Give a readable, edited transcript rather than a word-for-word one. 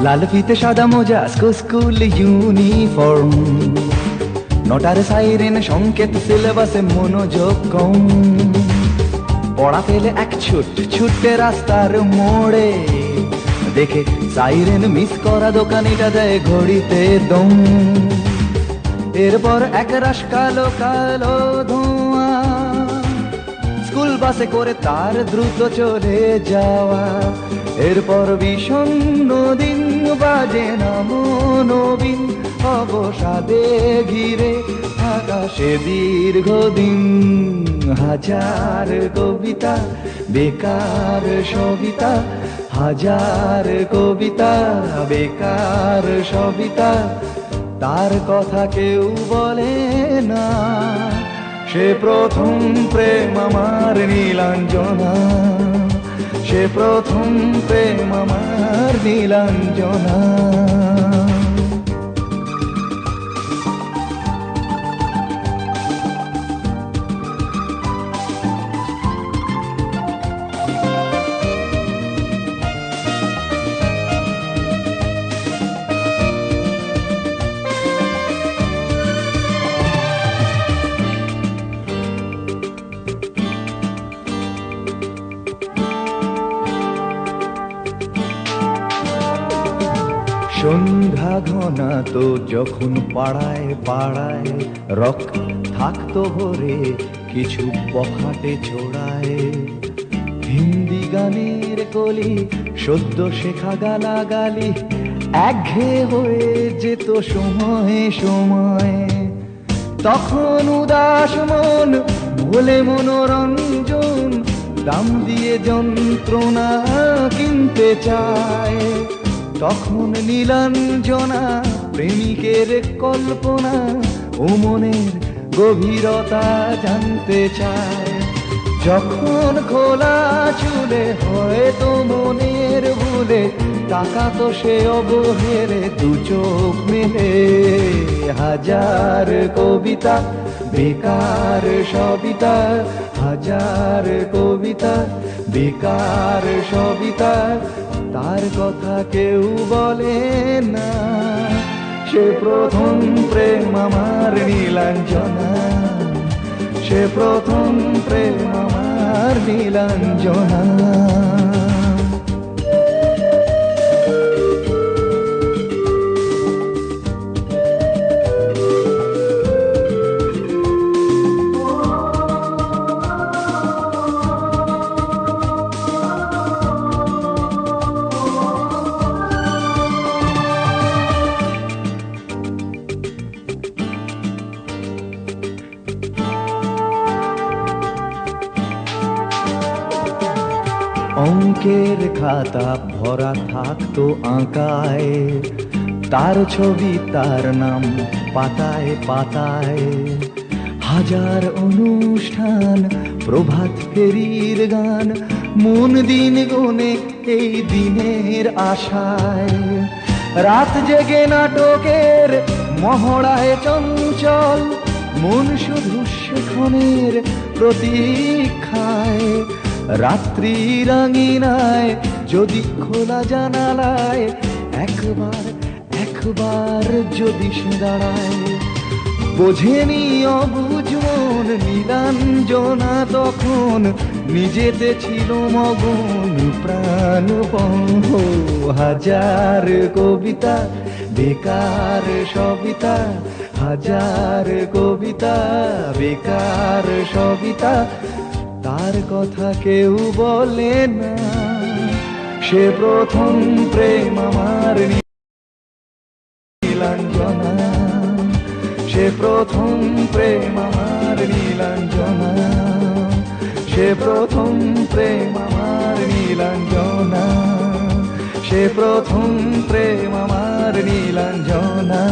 লাল ফিতে সাদা মোজা স্কুল ইউনিফর্ম, নটার সাইরেন সংকেত সিলেবাসে মনোযোগ কম। পড়া ফেলে এক ছুটে রাস্তার মোড়ে, দেখে সাইরেন মিস করা দোকানিটা দেয় ঘড়িতে দম। এরপর এক রাশ কালো কালো ধোঁয়া, স্কুল বাসে করে তার দ্রুত চলে যাওয়া। এরপর বিষণ্ণ দিন বাজে না মনোবিন, অবসাদে ঘিরে আকাশে দীর্ঘদিন। হাজার কবিতা বেকার সবিতা, হাজার কবিতা বেকার সবিতা, তার কথা কেউ বলে না। সে প্রথম প্রেম আমার নীলাঞ্জনা, সে প্রথম প্রেম আমার নীলাঞ্জনা। সন্ধ্যা ঘনা তো যখন পাড়ায় পাড়ায় রক থাকতো ভরে কিছু বখাটে ছোড়ায়। হিন্দি গানের কলি সদ্য শেখা গালাগালি একঘেয়ে হয়ে যেত সময়ে সময়ে। তখন উদাস মন ভোলে মনোরঞ্জন, দাম দিয়ে যন্ত্রণা কিনতে চায়। তখন নীলাঞ্জনা প্রেমিকের কল্পনা ও মনের গভীরতা জানতে চায়। যখন খোলা চুলে হয়তো মনের ভুলে, টাকা তো সে অবহেলে দু চোখ মেলে। হাজার কবিতা বেকার সবিতা, হাজার কবিতা বেকার সবিতা, তার কথা কেউ বলে না। সে প্রথম প্রেম আমার নীলাঞ্জনা, সে প্রথম প্রেম আমার নীলাঞ্জনা। অঙ্কের খাতা ভরা থাকতো আঁকায়, তার ছবি তার নাম পাতায় পাতায়। হাজার অনুষ্ঠান প্রভাত ফেরির গান, মন দিন গুনে এই দিনের আশায়। রাত জেগে নাটকের মহড়ায় চঞ্চল, মন শুধু সেখানের প্রতীক্ষায়। রাত্রি রাঙিনায় যদি খোলা জানালায় একবার একবার যদি সে দাঁড়ায়। বোঝেনি অবুঝ মন নীলাঞ্জনা তখন, নিজেতে ছিল মগন প্রাণপণ। হাজার কবিতা বেকার সবিতা, হাজার কবিতা বেকার সবিতা, তার কথা কেউ বলে না। সে প্রথম প্রেম আমার নীলাঞ্জনা, সে প্রথম প্রেম আমার নীলাঞ্জনা, সে প্রথম প্রেম আমার নীলাঞ্জনা, সে প্রথম প্রেম আমার নীলাঞ্জনা।